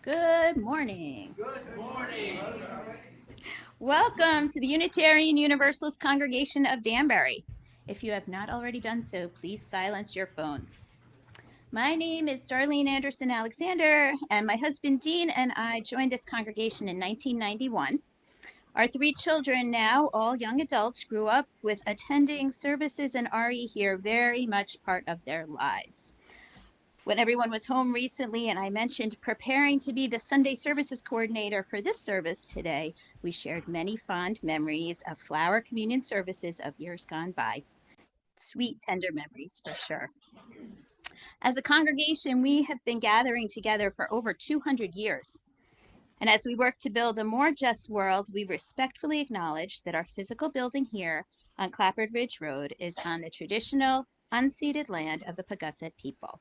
Good morning. Good morning. Welcome to the Unitarian Universalist Congregation of Danbury. If you have not already done so, please silence your phones. My name is Darlene Anderson Alexander, and my husband Dean and I joined this congregation in 1991. Our three children, now all young adults, grew up with attending services and RE here, very much part of their lives. When everyone was home recently and I mentioned preparing to be the Sunday services coordinator for this service today, we shared many fond memories of flower communion services of years gone by. Sweet, tender memories for sure. As a congregation, we have been gathering together for over 200 years. And as we work to build a more just world, we respectfully acknowledge that our physical building here on Clapboard Ridge Road is on the traditional, unceded land of the Paugussett people.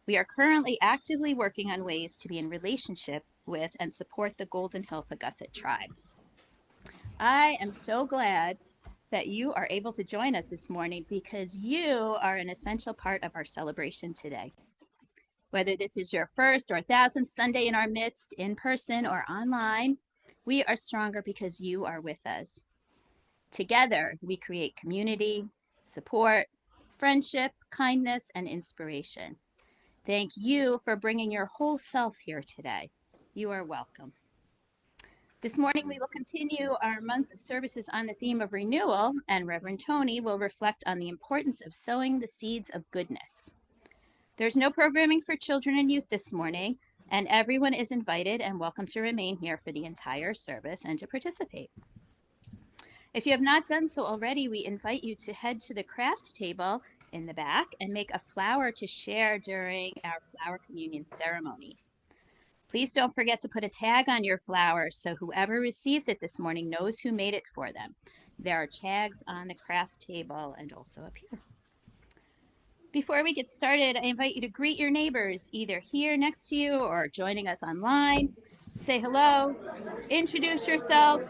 We are currently actively working on ways to be in relationship with and support the Golden Hill Paugussett tribe. I am so glad that you are able to join us this morning because you are an essential part of our celebration today. Whether this is your first or 1000th Sunday in our midst, in person or online, we are stronger because you are with us. Together, we create community, support, friendship, kindness, and inspiration. Thank you for bringing your whole self here today. You are welcome. This morning, we will continue our month of services on the theme of renewal, and Reverend Tony will reflect on the importance of sowing the seeds of goodness. There's no programming for children and youth this morning, and everyone is invited and welcome to remain here for the entire service and to participate. If you have not done so already, we invite you to head to the craft table in the back and make a flower to share during our flower communion ceremony. Please don't forget to put a tag on your flower so whoever receives it this morning knows who made it for them. There are tags on the craft table and also up here. Before we get started, I invite you to greet your neighbors, either here next to you or joining us online. Say hello, introduce yourself.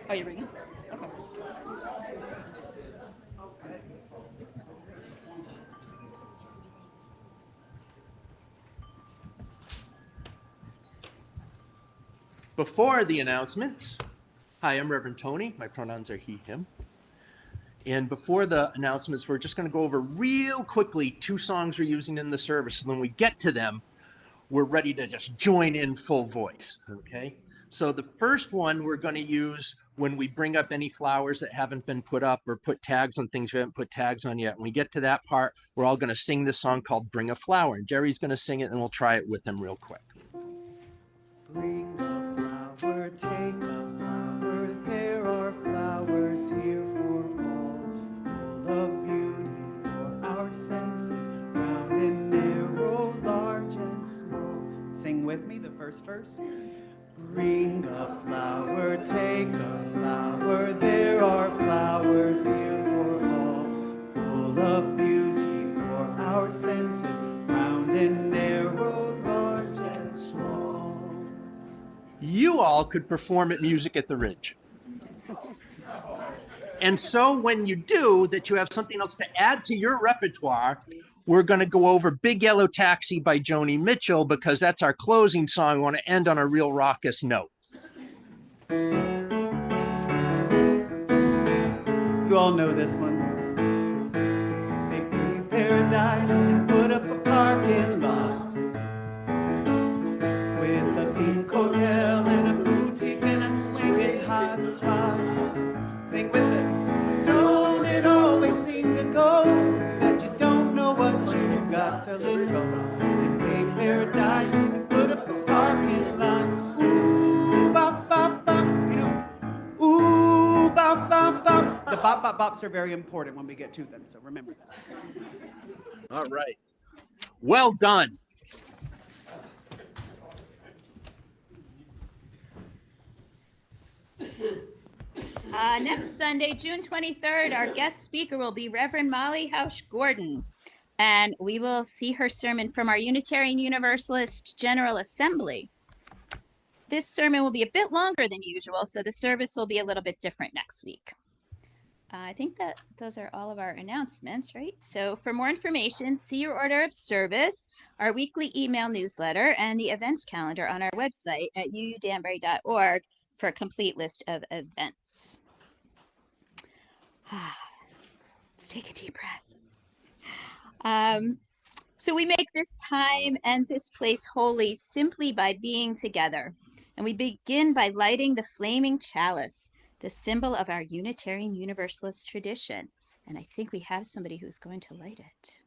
Oh, you're bringing? Okay. Before the announcements, hi, I'm Reverend Tony. My pronouns are he, him. And before the announcements, we're just going to go over real quickly 2 songs we're using in the service. And when we get to them, we're ready to just join in full voice, okay? So the first one we're going to use when we bring up any flowers that haven't been put up or put tags on things we haven't put tags on yet. When we get to that part, we're all going to sing this song called Bring a Flower. And Jerry's going to sing it, and we'll try it with him real quick. Bring a flower, take a flower, there are flowers here for all, full of beauty for our senses, round and narrow, large and small. Sing with me the first verse. Bring a flower, take a flower, there are flowers here for all, full of beauty for our senses, round and narrow, large and small. You all could perform at Music at the Ridge. And so when you do, that you have something else to add to your repertoire, we're going to go over Big Yellow Taxi by Joni Mitchell because that's our closing song. We want to end on a real raucous note. You all know this one. They paved paradise and put up a parking lot with a pink hotel and a boutique and a swinging hot spot. Sing with us. Don't it always seem to go that you don't know what you got till it's gone? They paved paradise and put up a parking lot. Ooh, bop, bop, bop. You know, ooh, bop, bop, bop. The bop, bop, bops are very important when we get to them, so remember that. All right. Well done. Next Sunday, June 23rd, our guest speaker will be Reverend Molly Hausch Gordon, and we will see her sermon from our Unitarian Universalist General Assembly. This sermon will be a bit longer than usual, so the service will be a little bit different next week. I think that those are all of our announcements, right? So for more information, see your order of service, our weekly email newsletter, and the events calendar on our website at uudanbury.org for a complete list of events. Let's take a deep breath. So we make this time and this place holy simply by being together. And we begin by lighting the flaming chalice, the symbol of our Unitarian Universalist tradition. And I think we have somebody who's going to light it.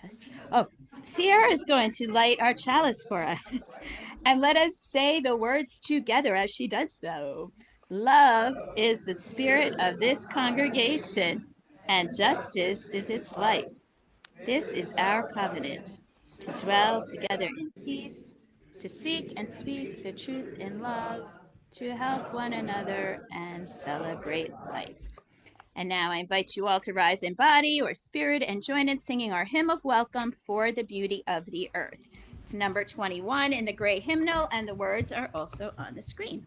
Yes. Oh, Sierra is going to light our chalice for us. And let us say the words together as she does so. Love is the spirit of this congregation, and justice is its light. This is our covenant, to dwell together in peace, to seek and speak the truth in love, to help one another and celebrate life. And now I invite you all to rise in body or spirit and join in singing our hymn of welcome for the beauty of the earth. It's number 21 in the gray hymnal, and the words are also on the screen.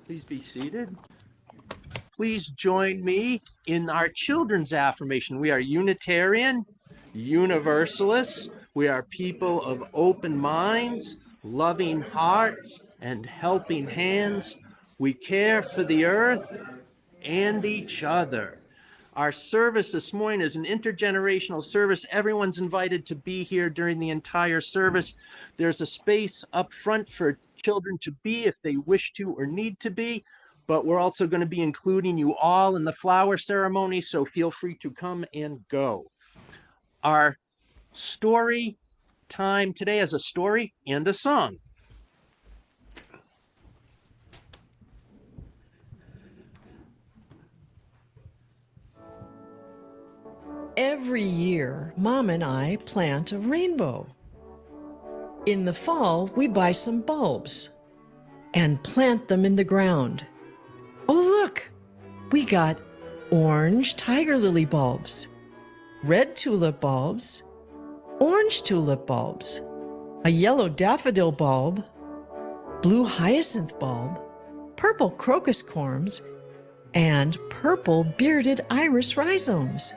Please be seated. Please join me in our children's affirmation. We are Unitarian, Universalists. We are people of open minds, loving hearts, and helping hands. We care for the earth and each other. Our service this morning is an intergenerational service. Everyone's invited to be here during the entire service. There's a space up front for children to be if they wish to or need to be, but we're also going to be including you all in the flower ceremony, so feel free to come and go. Our story time today is a story and a song. Every year, Mom and I plant a rainbow. In the fall, we buy some bulbs and plant them in the ground. Oh, look, we got orange tiger lily bulbs, red tulip bulbs, orange tulip bulbs, a yellow daffodil bulb, blue hyacinth bulb, purple crocus corms, and purple bearded iris rhizomes.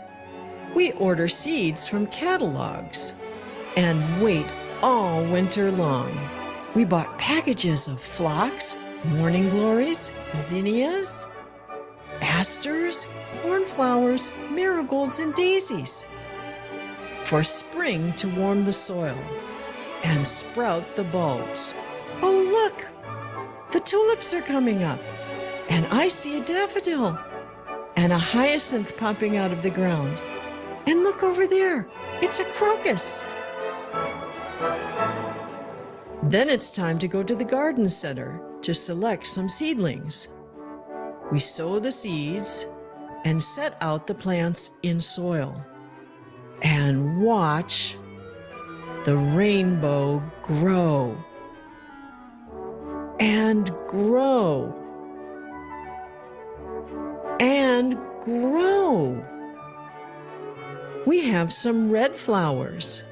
We order seeds from catalogs and wait all winter long. We bought packages of phlox, morning glories, zinnias, asters, cornflowers, marigolds, and daisies for spring to warm the soil and sprout the bulbs. Oh, look, the tulips are coming up, and I see a daffodil, and a hyacinth popping out of the ground. And look over there, it's a crocus. Then it's time to go to the garden center to select some seedlings. We sow the seeds and set out the plants in soil and watch the rainbow grow and grow and grow. We have some red flowers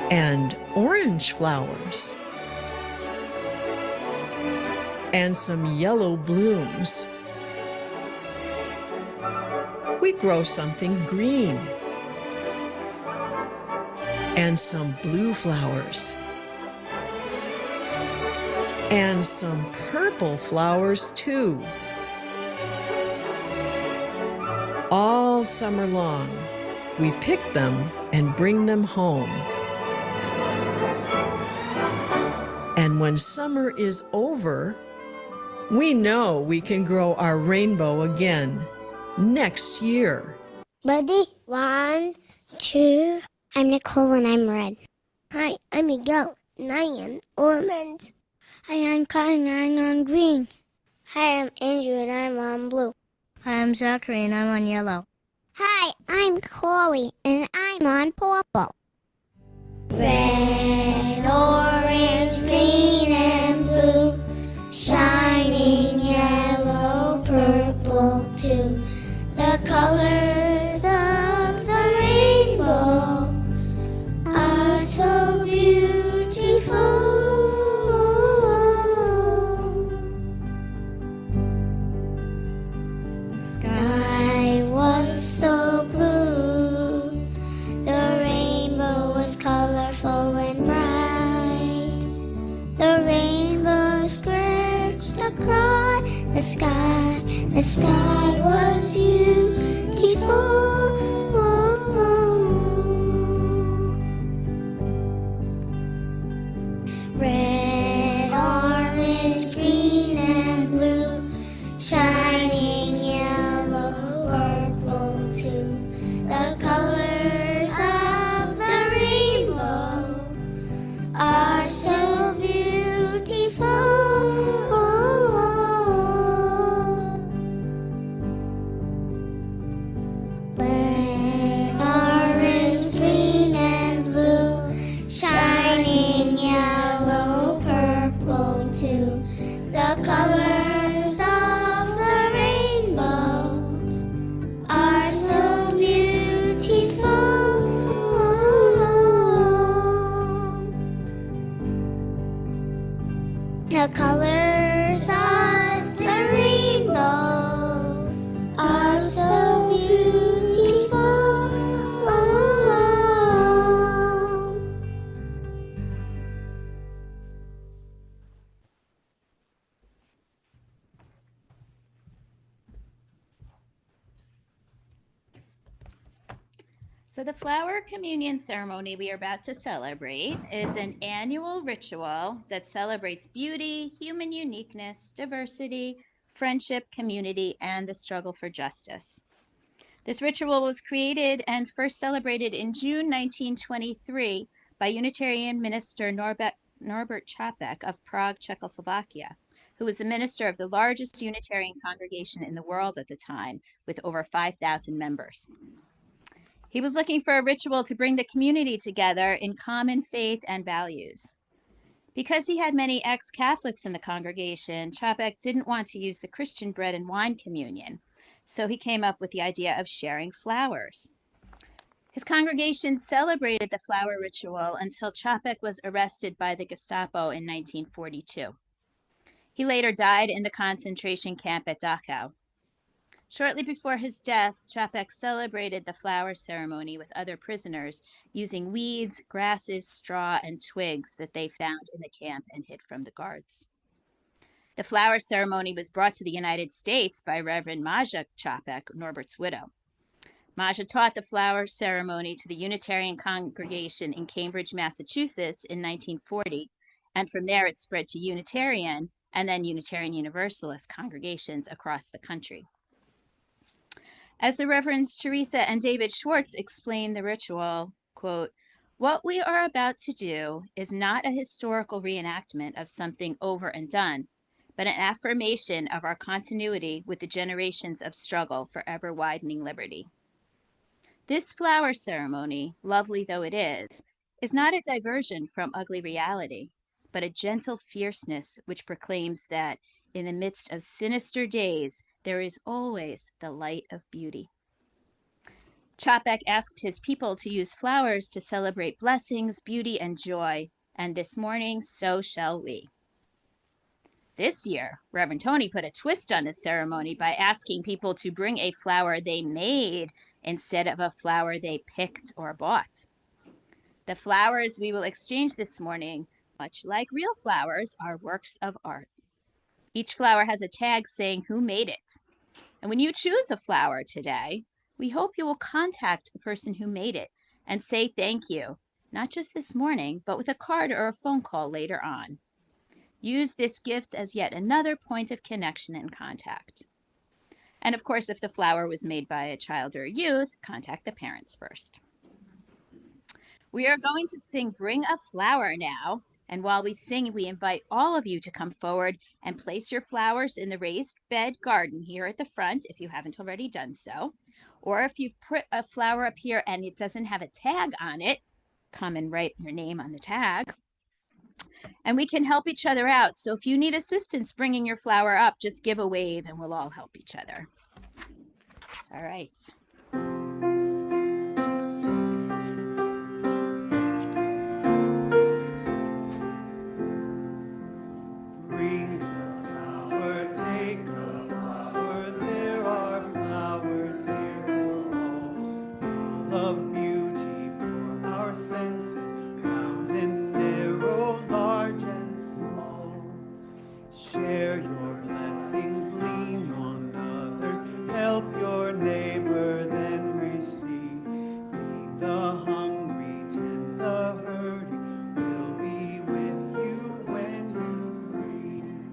and orange flowers and some yellow blooms. We grow something green and some blue flowers and some purple flowers too. All summer long, we pick them and bring them home. And when summer is over, we know we can grow our rainbow again next year. Ready? 1, 2. I'm Nicole and I'm red. Hi, I'm Miguel and I am orange. Hi, I'm Kyle and I'm on green. Hi, I'm Andrew and I'm on blue. Hi, I'm Zachary and I'm on yellow. Hi, I'm Chloe and I'm on purple. Red, orange, green, and blue, shining yellow, purple too. The colors of the rainbow are so beautiful. The sky was so blue, the rainbow was colorful and bright. The rainbow stretched across the sky was beautiful. Red, orange, green, and blue, shining yellow, purple too. The colors of the rainbow are so beautiful. Red, orange, green, and blue, shining yellow, purple too. The colors of the rainbow are so beautiful. The colors of the rainbow are so beautiful. So the flower communion ceremony we are about to celebrate is an annual ritual that celebrates beauty, human uniqueness, diversity, friendship, community, and the struggle for justice. This ritual was created and first celebrated in June 1923 by Unitarian minister Norbert Čapek of Prague, Czechoslovakia, who was the minister of the largest Unitarian congregation in the world at the time, with over 5,000 members. He was looking for a ritual to bring the community together in common faith and values. Because he had many ex-Catholics in the congregation, Čapek didn't want to use the Christian bread and wine communion, so he came up with the idea of sharing flowers. His congregation celebrated the flower ritual until Čapek was arrested by the Gestapo in 1942. He later died in the concentration camp at Dachau. Shortly before his death, Čapek celebrated the flower ceremony with other prisoners using weeds, grasses, straw, and twigs that they found in the camp and hid from the guards. The flower ceremony was brought to the United States by Reverend Maja Čapek, Norbert's widow. Maja taught the flower ceremony to the Unitarian congregation in Cambridge, Massachusetts in 1940, and from there it spread to Unitarian and then Unitarian Universalist congregations across the country. As the Reverends Teresa and David Schwartz explain the ritual, quote, "What we are about to do is not a historical reenactment of something over and done, but an affirmation of our continuity with the generations of struggle for ever-widening liberty. This flower ceremony, lovely though it is not a diversion from ugly reality, but a gentle fierceness which proclaims that in the midst of sinister days, there is always the light of beauty." Chapek asked his people to use flowers to celebrate blessings, beauty, and joy, and this morning, so shall we. This year, Reverend Tony put a twist on the ceremony by asking people to bring a flower they made instead of a flower they picked or bought. The flowers we will exchange this morning, much like real flowers, are works of art. Each flower has a tag saying who made it. And when you choose a flower today, we hope you will contact the person who made it and say thank you, not just this morning, but with a card or a phone call later on. Use this gift as yet another point of connection and contact. And of course, if the flower was made by a child or a youth, contact the parents first. We are going to sing Bring a Flower now. And while we sing, we invite all of you to come forward and place your flowers in the raised bed garden here at the front, if you haven't already done so. Or if you've put a flower up here and it doesn't have a tag on it, come and write your name on the tag. And we can help each other out. So if you need assistance bringing your flower up, just give a wave and we'll all help each other. All right. Bring a flower, take a flower, there are flowers here for all, full of beauty for our senses, round and narrow, large and small. Share your blessings, lean on others, help your neighbor, then receive. Feed the hungry, tend the hurting, we'll be with you when you grieve.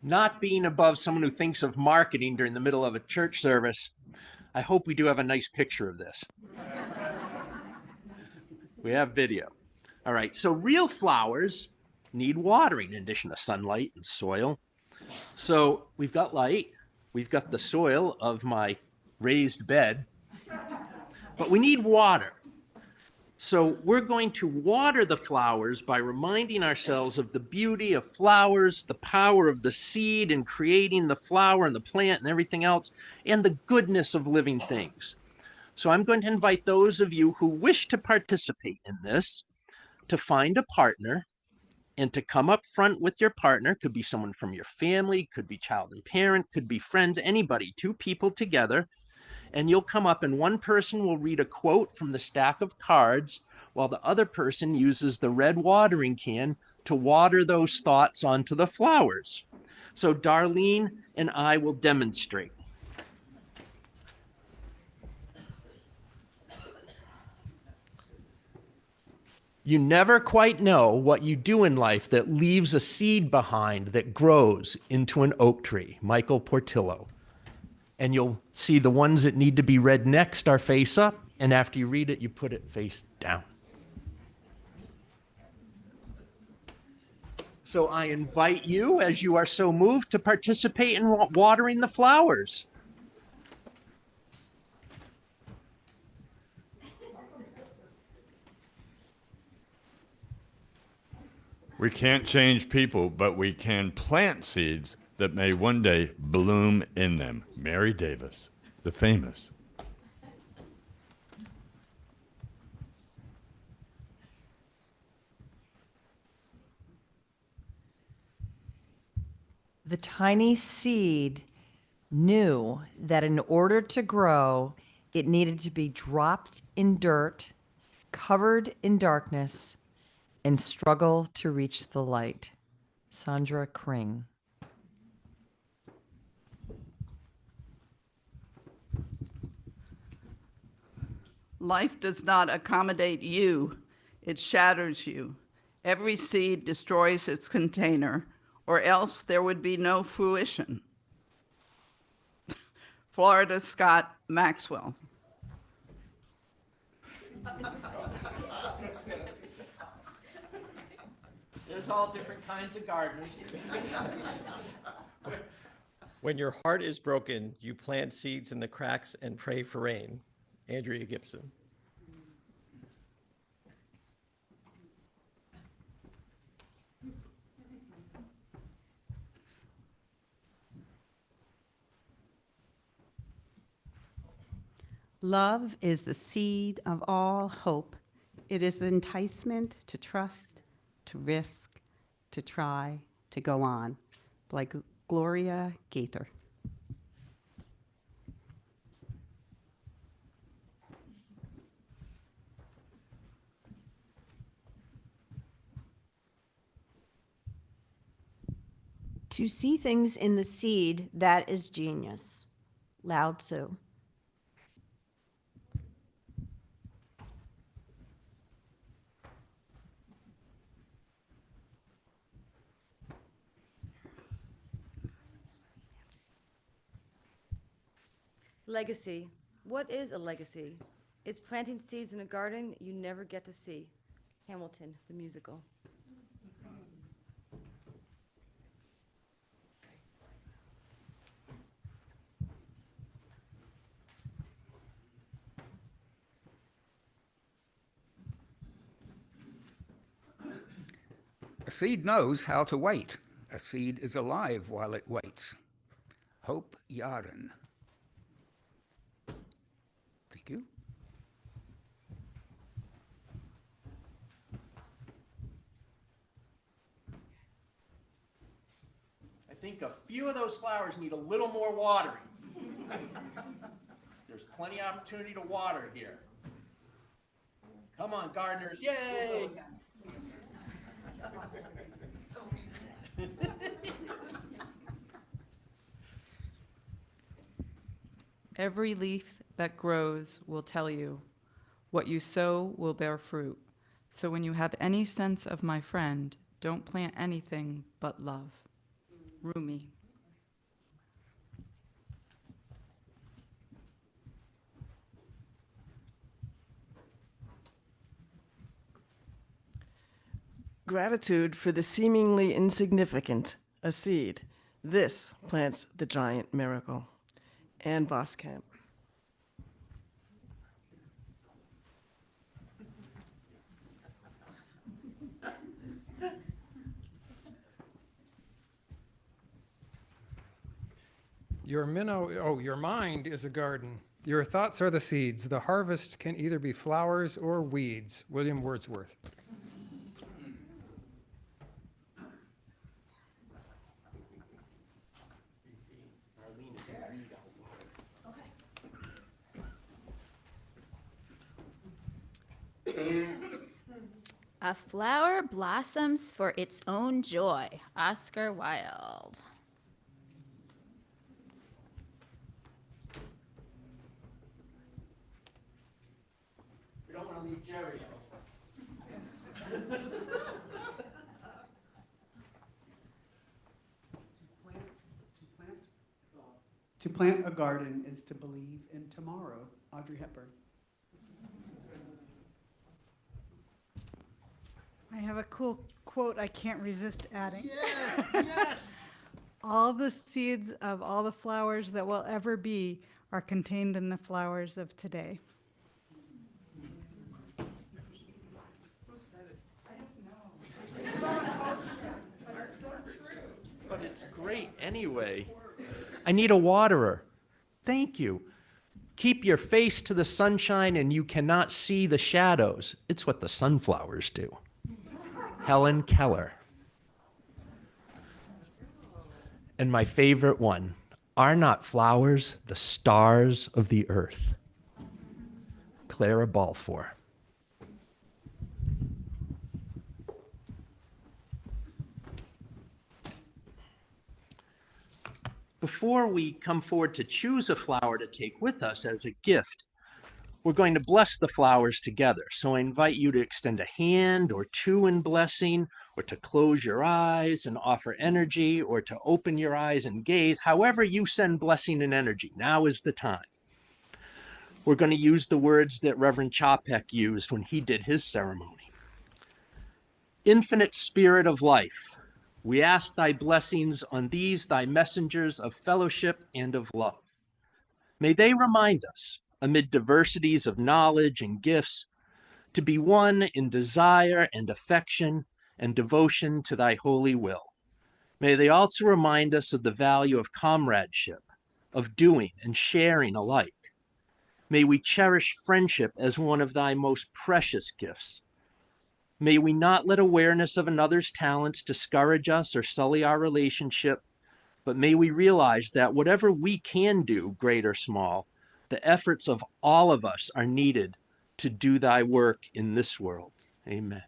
not being above someone who thinks of marketing during the middle of a church service, I hope we do have a nice picture of this. We have video. All right, so real flowers need watering in addition to sunlight and soil. So we've got light, we've got the soil of my raised bed, but we need water. So we're going to water the flowers by reminding ourselves of the beauty of flowers, the power of the seed in creating the flower and the plant and everything else, and the goodness of living things. So I'm going to invite those of you who wish to participate in this to find a partner and to come up front with your partner. Could be someone from your family, could be child and parent, could be friends, anybody, two people together. And you'll come up and one person will read a quote from the stack of cards while the other person uses the red watering can to water those thoughts onto the flowers. So Darlene and I will demonstrate. You never quite know what you do in life that leaves a seed behind that grows into an oak tree. Michael Portillo. And you'll see the ones that need to be read next are face up, and after you read it, you put it face down. So I invite you, as you are so moved, to participate in watering the flowers. We can't change people, but we can plant seeds that may one day bloom in them. Mary Davis, the famous. The tiny seed knew that in order to grow, it needed to be dropped in dirt, covered in darkness, and struggle to reach the light. Sandra Kring. Life does not accommodate you, it shatters you. Every seed destroys its container, or else there would be no fruition. Florida Scott Maxwell. There's all different kinds of gardeners. When your heart is broken, you plant seeds in the cracks and pray for rain. Andrea Gibson. Love is the seed of all hope. It is enticement to trust, to risk, to try, to go on. Like Gloria Gaither. To see things in the seed, that is genius. Lao Tzu. Legacy. What is a legacy? It's planting seeds in a garden you never get to see. Hamilton, the musical. A seed knows how to wait. A seed is alive while it waits. Hope Yaren. Thank you. I think a few of those flowers need a little more watering. There's plenty of opportunity to water here. Come on, gardeners, yay! Every leaf that grows will tell you, what you sow will bear fruit. So when you have any sense of my friend, don't plant anything but love. Rumi. Gratitude for the seemingly insignificant, a seed. This plants the giant miracle. Anne Voskamp. Your minnow, oh, your mind is a garden. Your thoughts are the seeds. The harvest can either be flowers or weeds. William Wordsworth. A flower blossoms for its own joy. Oscar Wilde. We don't want to leave Jerry out. To plant a garden is to believe in tomorrow. Audrey Hepburn. I have a cool quote I can't resist adding. Yes, yes. All the seeds of all the flowers that will ever be are contained in the flowers of today. But it's great anyway. I need a waterer. Thank you. Keep your face to the sunshine and you cannot see the shadows. It's what the sunflowers do. Helen Keller. And my favorite one, are not flowers the stars of the earth? Clara Balfour. Before we come forward to choose a flower to take with us as a gift, we're going to bless the flowers together. So I invite you to extend a hand or two in blessing, or to close your eyes and offer energy, or to open your eyes and gaze. However you send blessing and energy, now is the time. We're going to use the words that Reverend Chapek used when he did his ceremony. Infinite Spirit of life, we ask thy blessings on these, thy messengers of fellowship and of love. May they remind us, amid diversities of knowledge and gifts, to be one in desire and affection and devotion to thy holy will. May they also remind us of the value of comradeship, of doing and sharing alike. May we cherish friendship as one of thy most precious gifts. May we not let awareness of another's talents discourage us or sully our relationship, but may we realize that whatever we can do, great or small, the efforts of all of us are needed to do thy work in this world. Amen.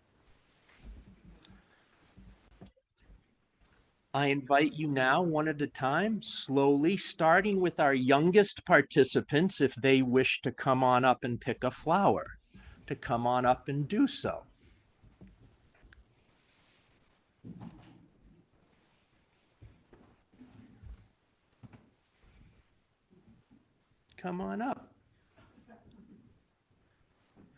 I invite you now, one at a time, slowly, starting with our youngest participants, if they wish to come on up and pick a flower, to come on up and do so. Come on up.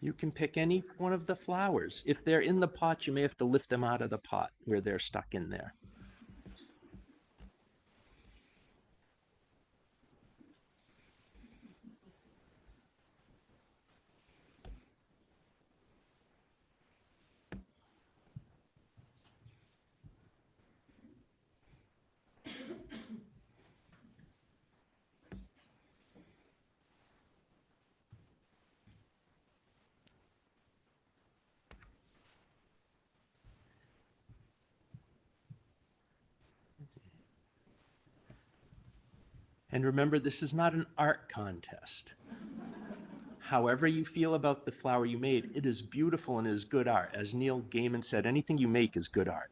You can pick any one of the flowers. If they're in the pot, you may have to lift them out of the pot where they're stuck in there. And remember, this is not an art contest. However you feel about the flower you made, it is beautiful and it is good art. As Neil Gaiman said, anything you make is good art.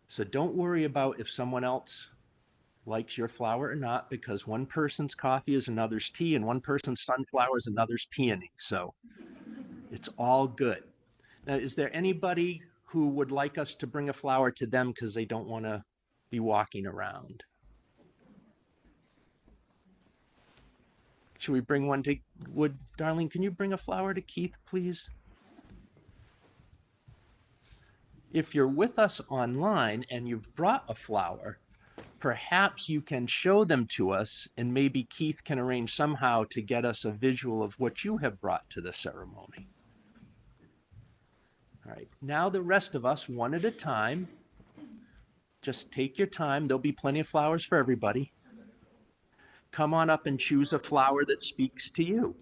So don't worry about if someone else likes your flower or not, because one person's coffee is another's tea, and one person's sunflower is another's peony. So it's all good. Now, is there anybody who would like us to bring a flower to them because they don't want to be walking around? Should we bring one to, Darlene, can you bring a flower to Keith, please? If you're with us online and you've brought a flower, perhaps you can show them to us, and maybe Keith can arrange somehow to get us a visual of what you have brought to the ceremony. All right, now the rest of us, one at a time, just take your time. There'll be plenty of flowers for everybody. Come on up and choose a flower that speaks to you.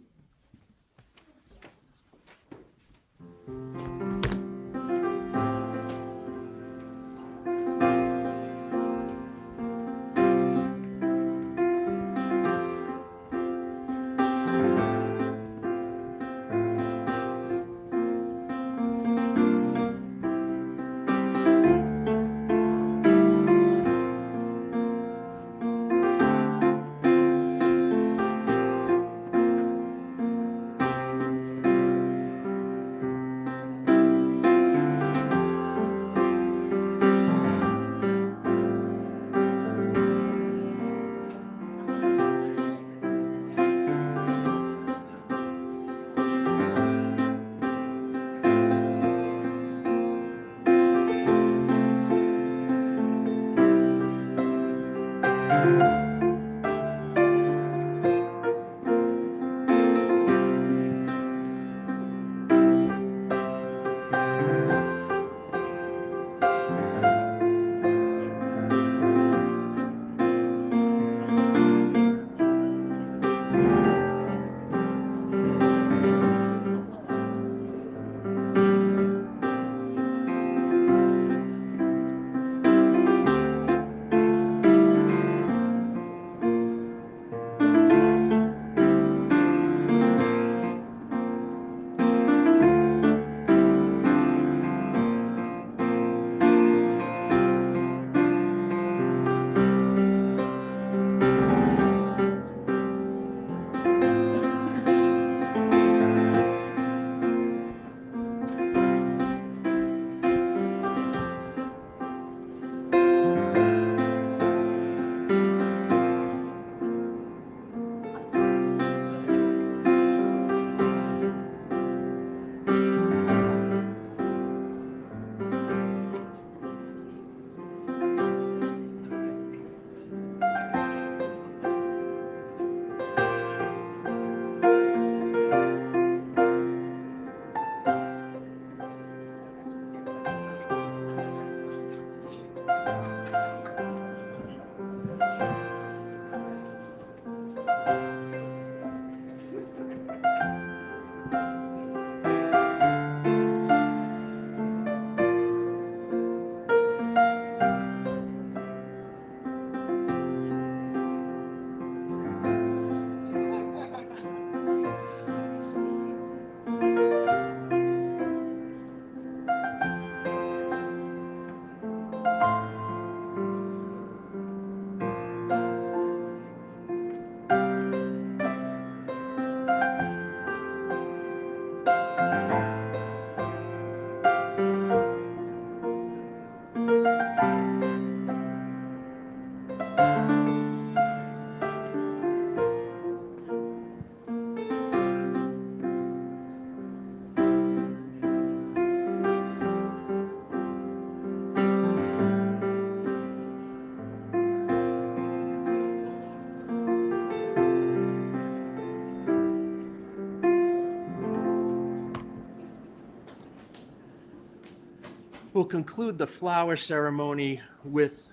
We'll conclude the flower ceremony with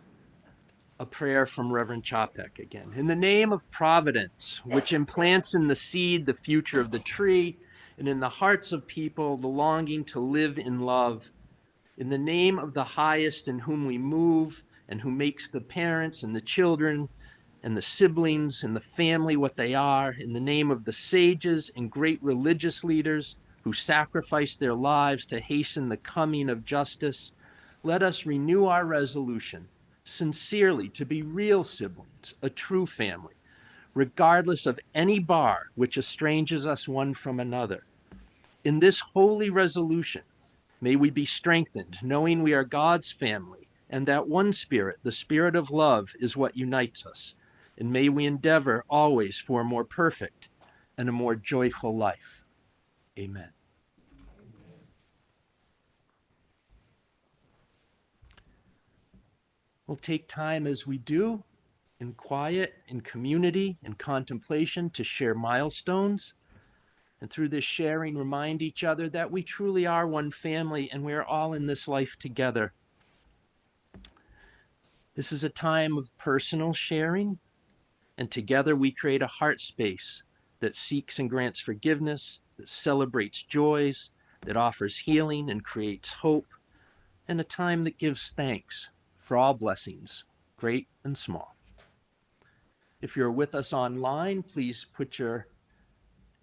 a prayer from Reverend Chopek again. In the name of Providence, which implants in the seed the future of the tree, and in the hearts of people the longing to live in love, in the name of the highest in whom we move, and who makes the parents and the children and the siblings and the family what they are, in the name of the sages and great religious leaders who sacrificed their lives to hasten the coming of justice, let us renew our resolution sincerely to be real siblings, a true family, regardless of any bar which estranges us one from another. In this holy resolution, May we be strengthened, knowing we are God's family, and that one Spirit, the Spirit of love, is what unites us. And may we endeavor always for a more perfect and a more joyful life. Amen. We'll take time as we do in quiet, in community, in contemplation to share milestones. And through this sharing, remind each other that we truly are one family and we are all in this life together. This is a time of personal sharing, and together we create a heart space that seeks and grants forgiveness, that celebrates joys, that offers healing and creates hope, and a time that gives thanks for all blessings, great and small. If you're with us online, please put your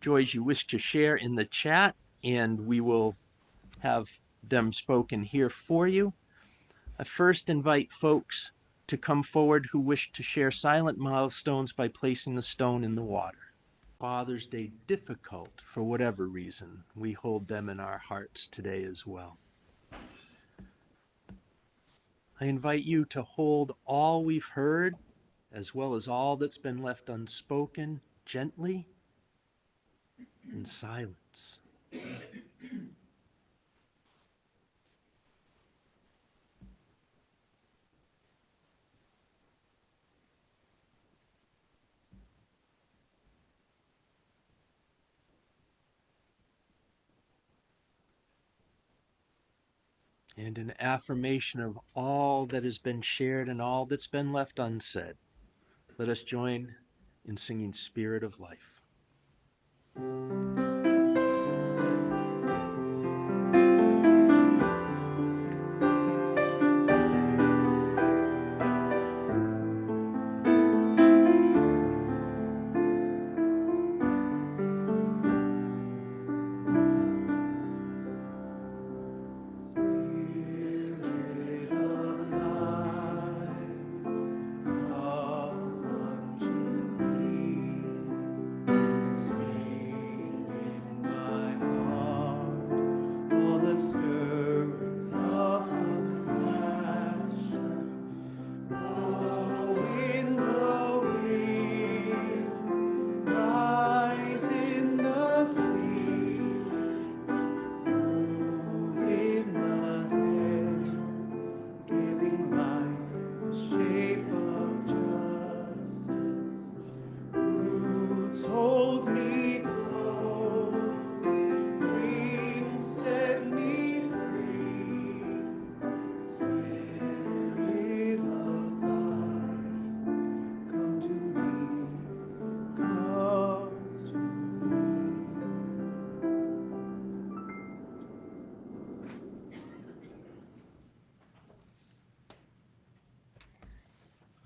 joys you wish to share in the chat, and we will have them spoken here for you. I first invite folks to come forward who wish to share silent milestones by placing the stone in the water. Father's Day difficult for whatever reason, we hold them in our hearts today as well. I invite you to hold all we've heard, as well as all that's been left unspoken, gently in silence. And an affirmation of all that has been shared and all that's been left unsaid. Let us join in singing Spirit of Life.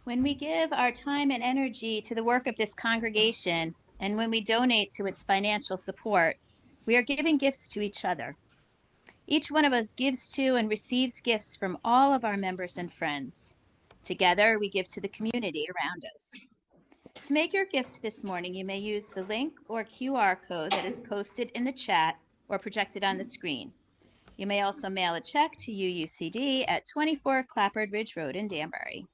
When we give our time and energy to the work of this congregation, and when we donate to its financial support, we are giving gifts to each other. Each one of us gives to and receives gifts from all of our members and friends. Together, we give to the community around us. To make your gift this morning, you may use the link or QR code that is posted in the chat or projected on the screen. You may also mail a check to UUCD at 24 Claphard Ridge Road in Danbury.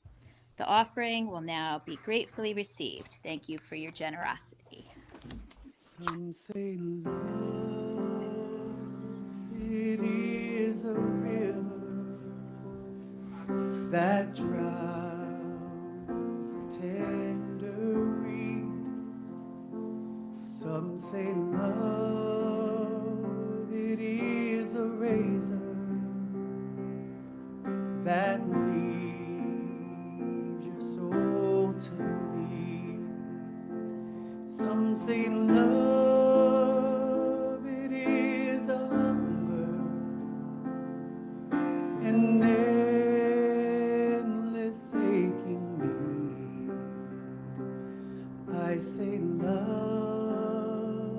The offering will now be gratefully received. Thank you for your generosity. Some say love, it is a river that drowns the tender reed. Some say love, it is a razor that leaves your soul to bleed. Some say love, it is a hunger, an endless aching need. I say love,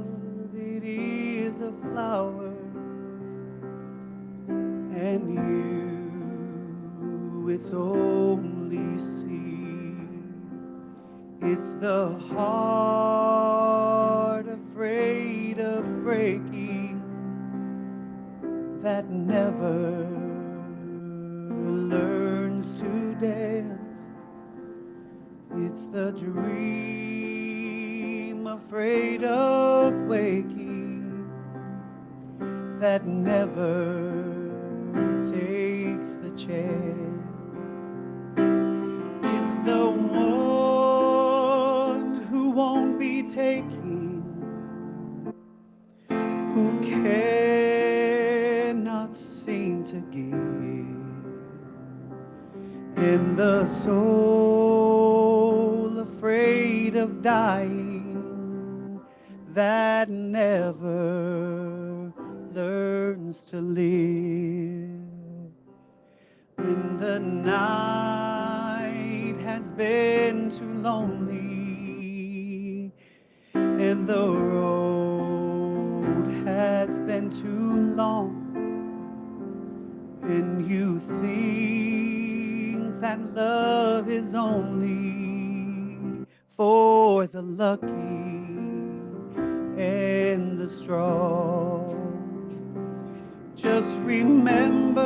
it is a flower, and you, its only seed. It's the heart afraid of breaking that never learns to dance. It's the dream afraid of waking that never takes the chance. It's the one who won't be taking, who cannot seem to give, and the soul afraid of dying that never learns to live. When the night has been too lonely and the road has been too long, and you think that love is only for the lucky and the strong, just remember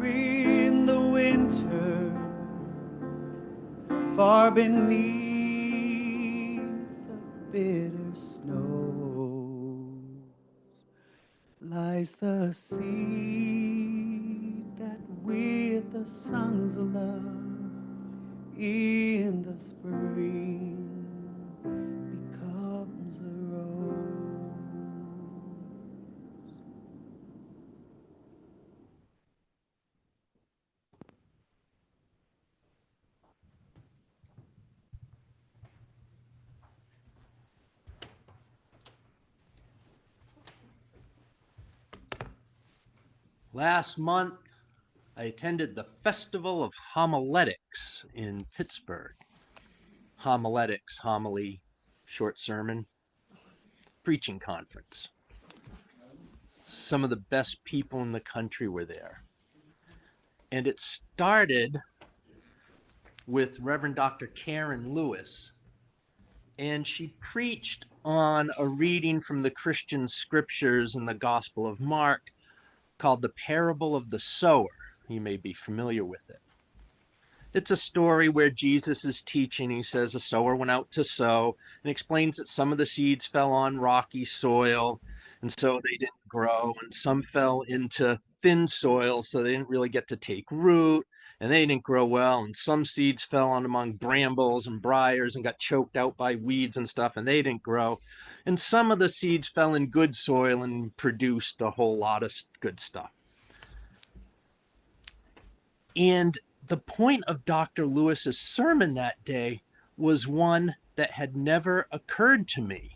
in the winter, far beneath the bitter snows, lies the seed that with the sons of love in the spring becomes a rose. Last month, I attended the Festival of Homiletics in Pittsburgh. Homiletics, homily, short sermon, preaching conference. Some of the best people in the country were there. And it started with Reverend Dr. Karen Lewis, and she preached on a reading from the Christian scriptures in the Gospel of Mark called The Parable of the Sower. You may be familiar with it. It's a story where Jesus is teaching. He says a sower went out to sow and explains that some of the seeds fell on rocky soil, and so they didn't grow, and some fell into thin soil, so they didn't really get to take root, and they didn't grow well, and some seeds fell on among brambles and briars and got choked out by weeds and stuff, and they didn't grow, and some of the seeds fell in good soil and produced a whole lot of good stuff. And the point of Dr. Lewis's sermon that day was one that had never occurred to me.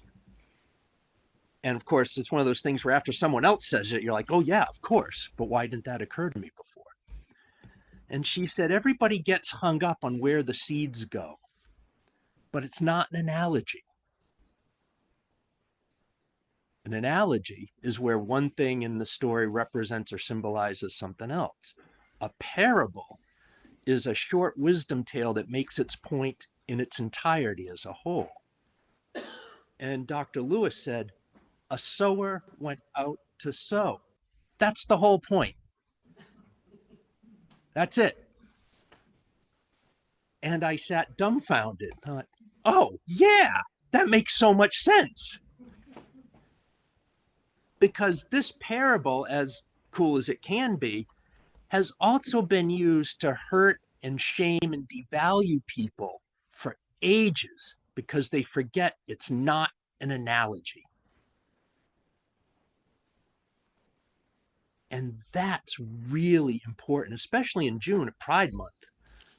And of course, it's one of those things where after someone else says it, you're like, oh yeah, of course, but why didn't that occur to me before? And she said, everybody gets hung up on where the seeds go, but it's not an analogy. An analogy is where one thing in the story represents or symbolizes something else. A parable is a short wisdom tale that makes its point in its entirety as a whole. And Dr. Lewis said, a sower went out to sow. That's the whole point. That's it. And I sat dumbfounded. I thought, oh, yeah, that makes so much sense. Because this parable, as cool as it can be, has also been used to hurt and shame and devalue people for ages because they forget it's not an analogy. And that's really important, especially in June at Pride Month.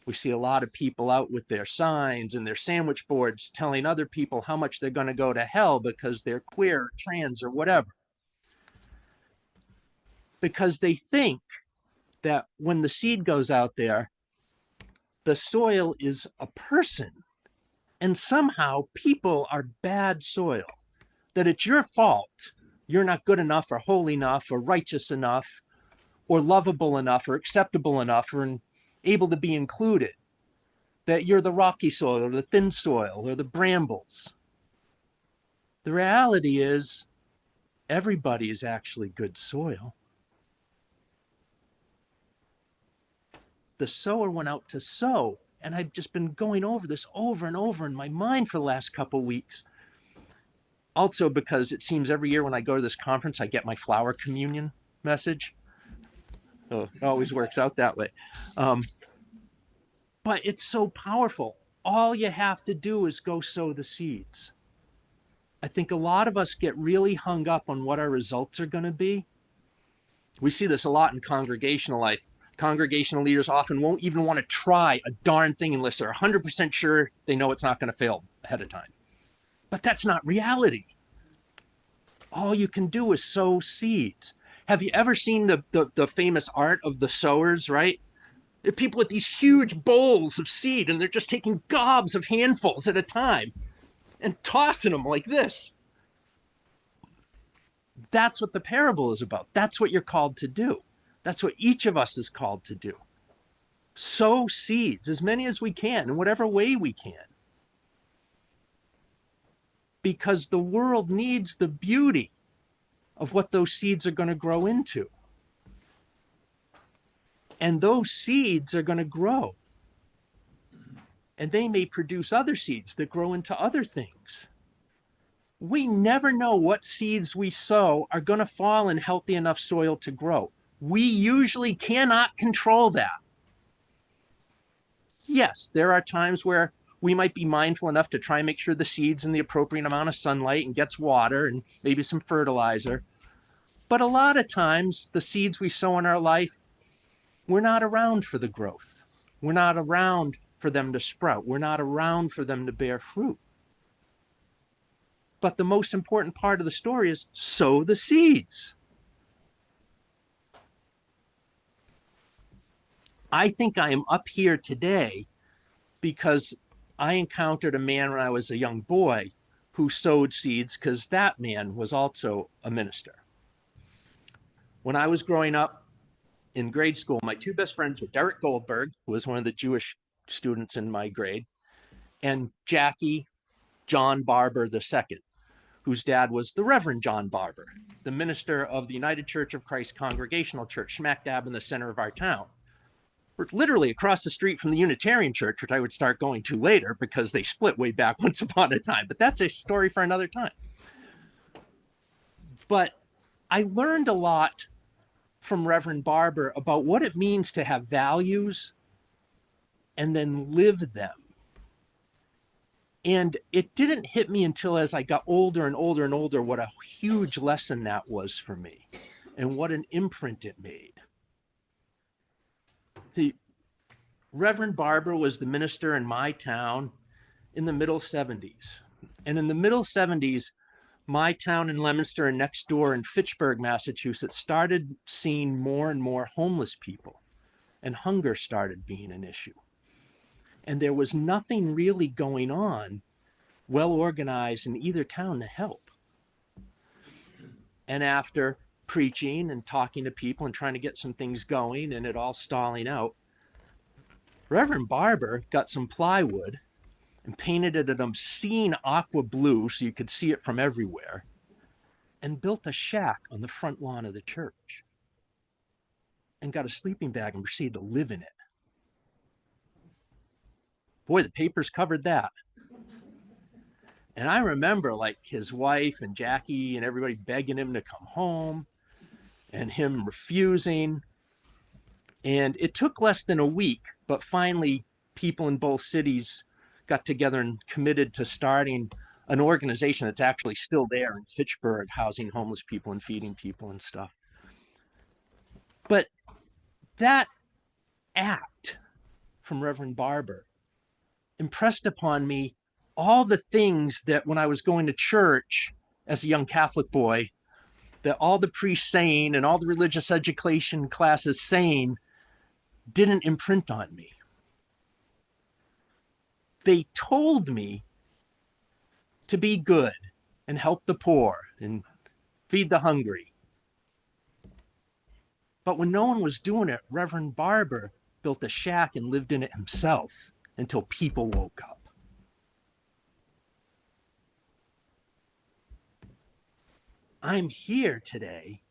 We see a lot of people out with their signs and their sandwich boards telling other people how much they're going to go to hell because they're queer or trans or whatever. Because they think that when the seed goes out there, the soil is a person. And somehow people are bad soil. That it's your fault. You're not good enough or holy enough or righteous enough or lovable enough or acceptable enough or able to be included. That you're the rocky soil or the thin soil or the brambles. The reality is everybody is actually good soil. The sower went out to sow, and I've just been going over this over and over in my mind for the last couple of weeks. Also because it seems every year when I go to this conference, I get my flower communion message. Oh, it always works out that way. But it's so powerful. All you have to do is go sow the seeds. I think a lot of us get really hung up on what our results are going to be. We see this a lot in congregational life. Congregational leaders often won't even want to try a darn thing unless they're 100% sure they know it's not going to fail ahead of time. But that's not reality. All you can do is sow seeds. Have you ever seen the famous art of the sowers, right? There are people with these huge bowls of seed, and they're just taking gobs of handfuls at a time and tossing them like this. That's what the parable is about. That's what you're called to do. That's what each of us is called to do. Sow seeds, as many as we can, in whatever way we can. Because the world needs the beauty of what those seeds are going to grow into. And those seeds are going to grow. And they may produce other seeds that grow into other things. We never know what seeds we sow are going to fall in healthy enough soil to grow. We usually cannot control that. Yes, there are times where we might be mindful enough to try and make sure the seed's in the appropriate amount of sunlight and gets water and maybe some fertilizer. But a lot of times, the seeds we sow in our life, we're not around for the growth. We're not around for them to sprout. We're not around for them to bear fruit. But the most important part of the story is sow the seeds. I think I am up here today because I encountered a man when I was a young boy who sowed seeds, because that man was also a minister. When I was growing up in grade school, my two best friends were Derek Goldberg, who was one of the Jewish students in my grade, and Jackie John Barber II, whose dad was the Reverend John Barber, the minister of the United Church of Christ Congregational Church, smack dab in the center of our town. We're literally across the street from the Unitarian Church, which I would start going to later because they split way back once upon a time. But that's a story for another time. But I learned a lot from Reverend Barber about what it means to have values and then live them. And it didn't hit me until as I got older and older and older what a huge lesson that was for me and what an imprint it made. The Reverend Barber was the minister in my town in the middle 70s. And in the middle 70s, my town in Leominster and next door in Fitchburg, Massachusetts, started seeing more and more homeless people, and hunger started being an issue. And there was nothing really going on well organized in either town to help. And after preaching and talking to people and trying to get some things going and it all stalling out, Reverend Barber got some plywood and painted it an obscene aqua blue so you could see it from everywhere, and built a shack on the front lawn of the church and got a sleeping bag and proceeded to live in it. Boy, the papers covered that. And I remember like his wife and Jackie and everybody begging him to come home and him refusing. And it took less than a week, but finally people in both cities got together and committed to starting an organization that's actually still there in Fitchburg, housing homeless people and feeding people and stuff. But that act from Reverend Barber impressed upon me all the things that when I was going to church as a young Catholic boy, that all the priests saying and all the religious education classes saying didn't imprint on me. They told me to be good and help the poor and feed the hungry. But when no one was doing it, Reverend Barber built a shack and lived in it himself until people woke up. I'm here today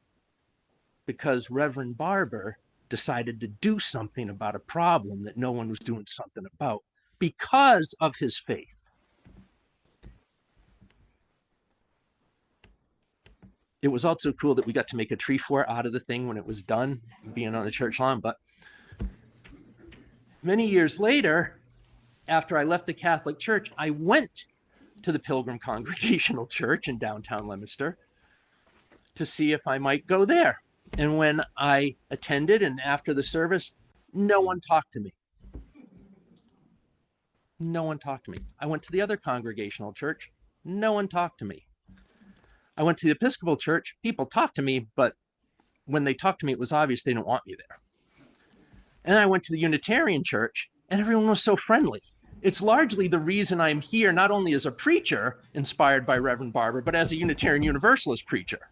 because Reverend Barber decided to do something about a problem that no one was doing something about because of his faith. It was also cool that we got to make a tree fort out of the thing when it was done, being on the church lawn. But many years later, after I left the Catholic Church, I went to the Pilgrim Congregational Church in downtown Leominster to see if I might go there. And when I attended and after the service, no one talked to me. No one talked to me. I went to the other Congregational Church. No one talked to me. I went to the Episcopal Church. People talked to me, but when they talked to me, it was obvious they didn't want me there. And then I went to the Unitarian Church, and everyone was so friendly. It's largely the reason I'm here, not only as a preacher inspired by Reverend Barber, but as a Unitarian Universalist preacher.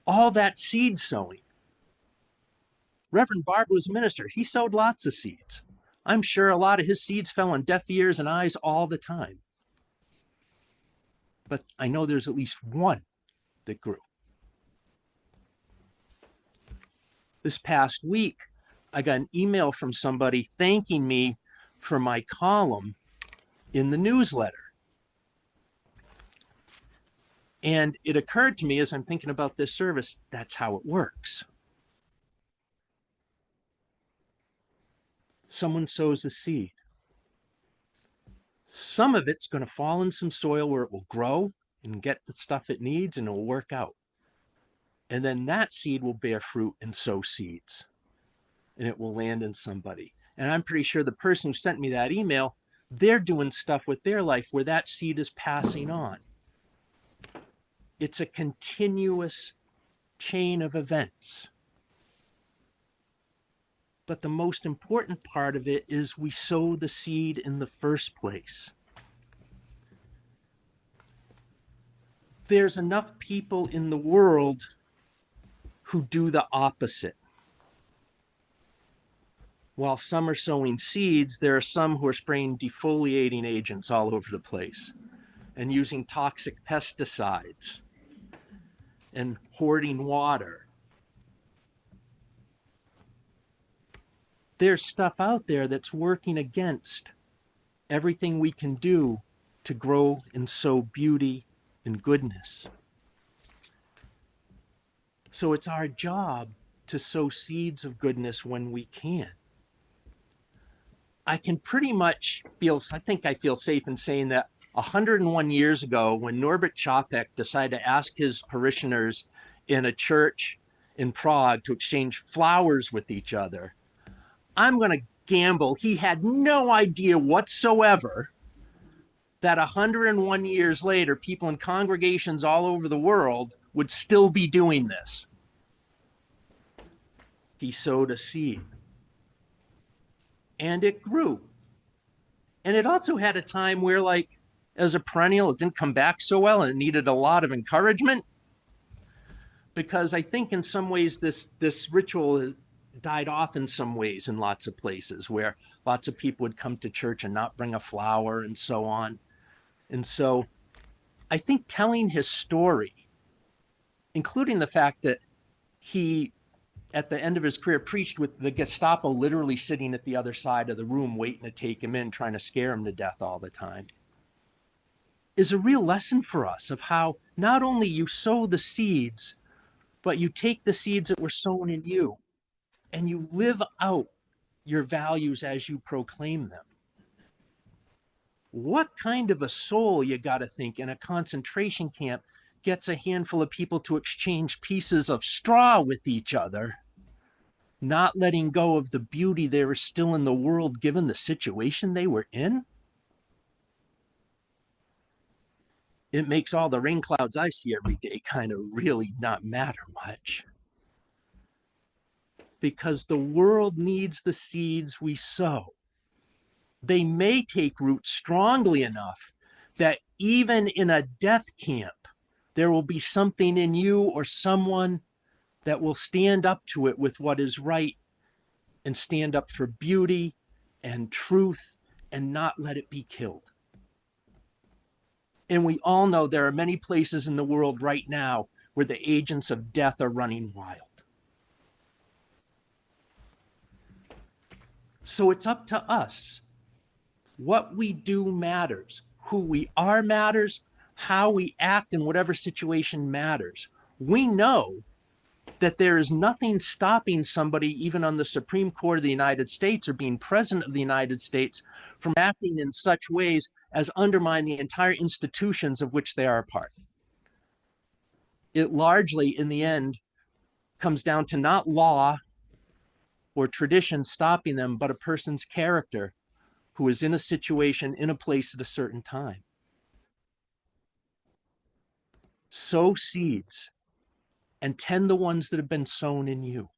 All that seed sowing. Reverend Barber was a minister. He sowed lots of seeds. I'm sure a lot of his seeds fell on deaf ears and eyes all the time. But I know there's at least one that grew. This past week, I got an email from somebody thanking me for my column in the newsletter. And it occurred to me as I'm thinking about this service, that's how it works. Someone sows a seed. Some of it's going to fall in some soil where it will grow and get the stuff it needs and it will work out. And then that seed will bear fruit and sow seeds. And it will land in somebody. And I'm pretty sure the person who sent me that email, they're doing stuff with their life where that seed is passing on. It's a continuous chain of events. But the most important part of it is we sow the seed in the first place. There's enough people in the world who do the opposite. While some are sowing seeds, there are some who are spraying defoliating agents all over the place and using toxic pesticides and hoarding water. There's stuff out there that's working against everything we can do to grow and sow beauty and goodness. So it's our job to sow seeds of goodness when we can. I can pretty much I think I feel safe in saying that 101 years ago, when Norbert Čapek decided to ask his parishioners in a church in Prague to exchange flowers with each other, I'm going to gamble he had no idea whatsoever that 101 years later, people in congregations all over the world would still be doing this. He sowed a seed. And it grew. And it also had a time where, like, as a perennial, it didn't come back so well and it needed a lot of encouragement. Because I think in some ways this ritual has died off in some ways in lots of places where lots of people would come to church and not bring a flower and so on. And so I think telling his story, including the fact that he, at the end of his career, preached with the Gestapo literally sitting at the other side of the room waiting to take him in, trying to scare him to death all the time, is a real lesson for us of how not only you sow the seeds, but you take the seeds that were sown in you and you live out your values as you proclaim them. What kind of a soul, you got to think, in a concentration camp gets a handful of people to exchange pieces of straw with each other, not letting go of the beauty there is still in the world given the situation they were in? It makes all the rain clouds I see every day kind of really not matter much. Because the world needs the seeds we sow. They may take root strongly enough that even in a death camp, there will be something in you or someone that will stand up to it with what is right and stand up for beauty and truth and not let it be killed. And we all know there are many places in the world right now where the agents of death are running wild. So it's up to us. What we do matters. Who we are matters. How we act in whatever situation matters. We know that there is nothing stopping somebody, even on the Supreme Court of the United States or being president of the United States, from acting in such ways as undermine the entire institutions of which they are a part. It largely, in the end, comes down to not law or tradition stopping them, but a person's character who is in a situation, in a place at a certain time. Sow seeds and tend the ones that have been sown in you.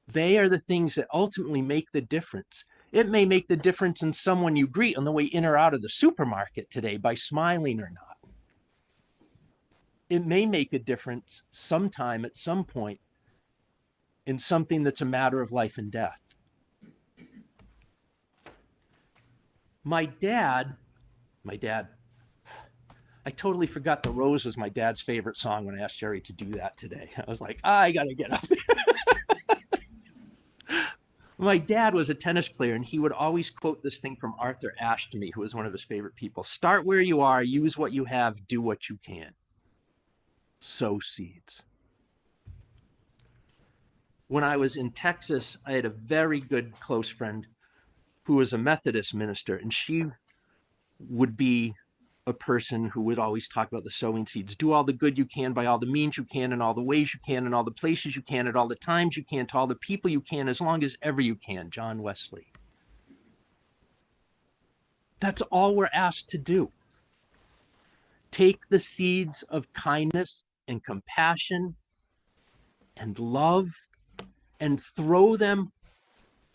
They are the things that ultimately make the difference. It may make the difference in someone you greet on the way in or out of the supermarket today by smiling or not. It may make a difference sometime at some point in something that's a matter of life and death. My dad, I totally forgot The Rose was my dad's favorite song when I asked Jerry to do that today. I was like, I gotta get up there. My dad was a tennis player, and he would always quote this thing from Arthur Ashe to me, who was one of his favorite people. Start where you are, use what you have, do what you can. Sow seeds. When I was in Texas, I had a very good close friend who was a Methodist minister, and she would be a person who would always talk about the sowing seeds. Do all the good you can by all the means you can, in all the ways you can, in all the places you can, at all the times you can, to all the people you can, as long as ever you can. John Wesley. That's all we're asked to do. Take the seeds of kindness and compassion and love and throw them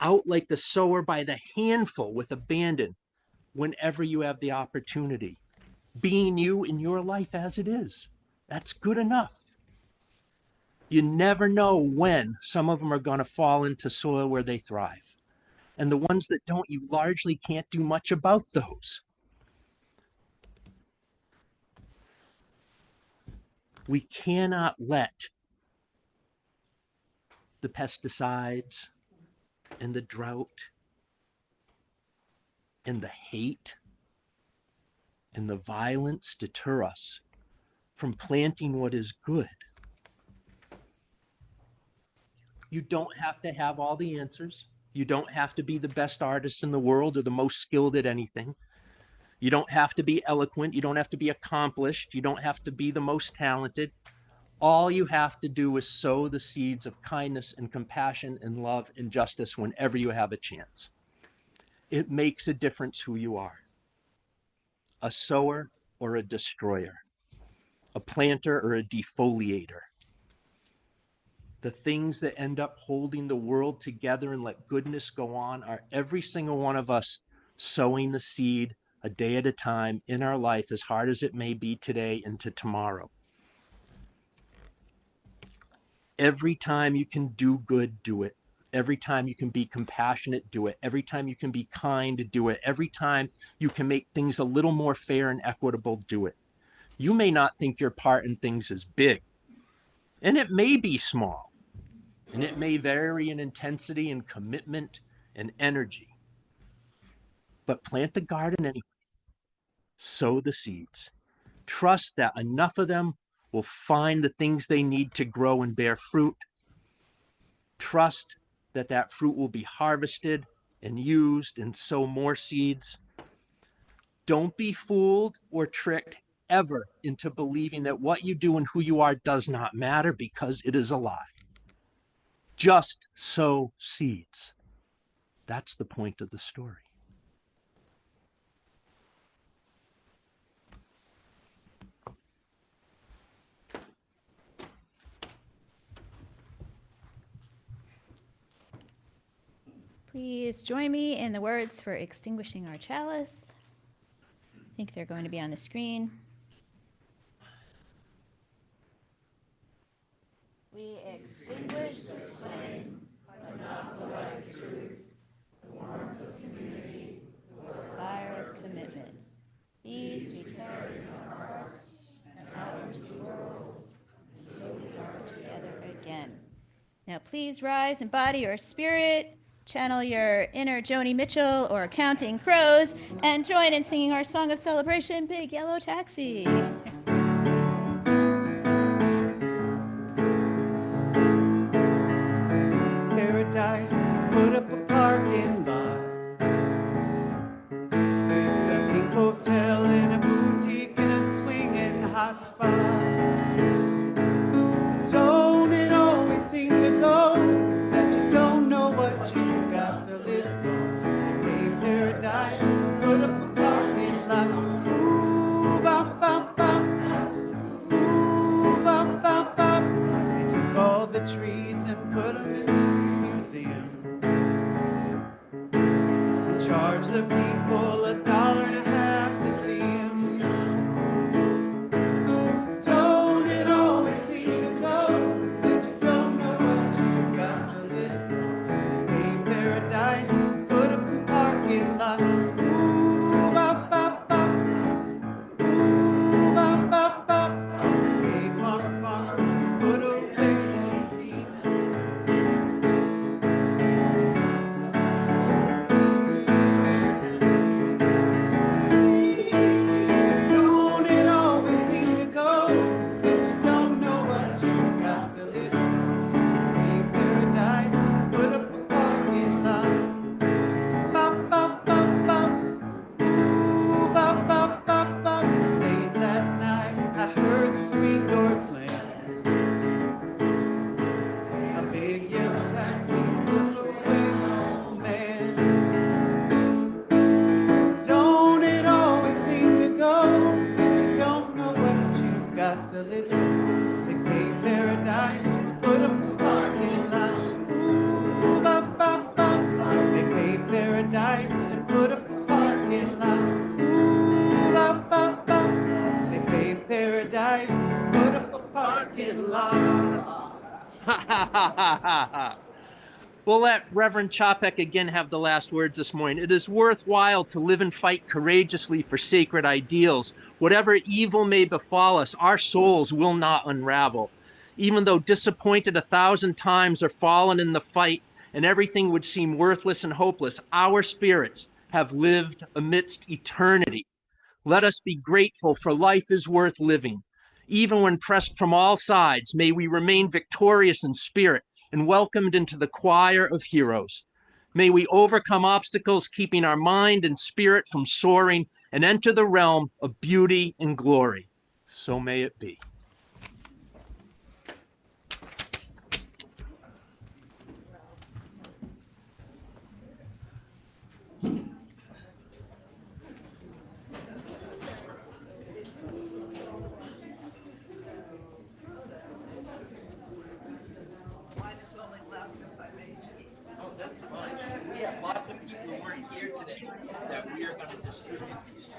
out like the sower by the handful with abandon whenever you have the opportunity. Being you in your life as it is. That's good enough. You never know when some of them are going to fall into soil where they thrive. And the ones that don't, you largely can't do much about those. We cannot let the pesticides and the drought and the hate and the violence deter us from planting what is good. You don't have to have all the answers. You don't have to be the best artist in the world or the most skilled at anything. You don't have to be eloquent. You don't have to be accomplished. You don't have to be the most talented. All you have to do is sow the seeds of kindness and compassion and love and justice whenever you have a chance. It makes a difference who you are. A sower or a destroyer, a planter or a defoliator. The things that end up holding the world together and let goodness go on are every single one of us sowing the seed a day at a time in our life, as hard as it may be today into tomorrow. Every time you can do good, do it. Every time you can be compassionate, do it. Every time you can be kind, do it. Every time you can make things a little more fair and equitable, do it. You may not think your part in things is big, and it may be small, and it may vary in intensity and commitment and energy. But plant the garden anyway. Sow the seeds. Trust that enough of them will find the things they need to grow and bear fruit. Trust that that fruit will be harvested and used and sow more seeds. Don't be fooled or tricked ever into believing that what you do and who you are does not matter, because it is a lie. Just sow seeds. That's the point of the story. Please join me in the words for extinguishing our chalice. I think they're going to be on the screen. We extinguish this flame, but not the light of truth, the warmth of community, the fire of commitment. These we Now, please rise in body or spirit, channel your inner Joni Mitchell or Counting Crows, and join in singing our song of celebration, Big Yellow Taxi. Paradise, put up a parking lot with a pink hotel and a boutique and a swinging hot spot. Don't it always seem to go that you don't know what you got till it's gone? Hey, paradise, put up a parking lot. Ooh, bop, bop, bop. Ooh, bop, bop, bop. They took all the trees and put them in the museum and charged the people $1.50 to see him. Don't it always seem to go that you don't know what you got till it's gone? Hey, paradise, put up a parking lot. Ooh, bop, bop, bop. Ooh, bop, bop, bop. Hey, farmer, farmer, put away the tea. Don't it always seem to go that you don't know what you got till it's gone? Hey, paradise, put up a parking lot. Bop, bop, bop, bop. Ooh, bop, bop, bop, bop. Late last night, I heard the screen door slam. A big yellow taxi took away my old man. Don't it always seem to go that you don't know what you've got till it's gone? They gave paradise, put up a parking lot. Ooh, bop, bop, bop. They gave paradise and put up a parking lot. Ooh, bop, bop, bop. They paved paradise, put up a parking lot. We'll let Reverend Chapek again have the last words this morning. It is worthwhile to live and fight courageously for sacred ideals. Whatever evil may befall us, our souls will not unravel. Even though disappointed 1,000 times or fallen in the fight and everything would seem worthless and hopeless, our spirits have lived amidst eternity. Let us be grateful, for life is worth living. Even when pressed from all sides, may we remain victorious in spirit and welcomed into the choir of heroes. May we overcome obstacles, keeping our mind and spirit from soaring, and enter the realm of beauty and glory. So may it be. We have lots of people who weren't here today that we are going to distribute these to.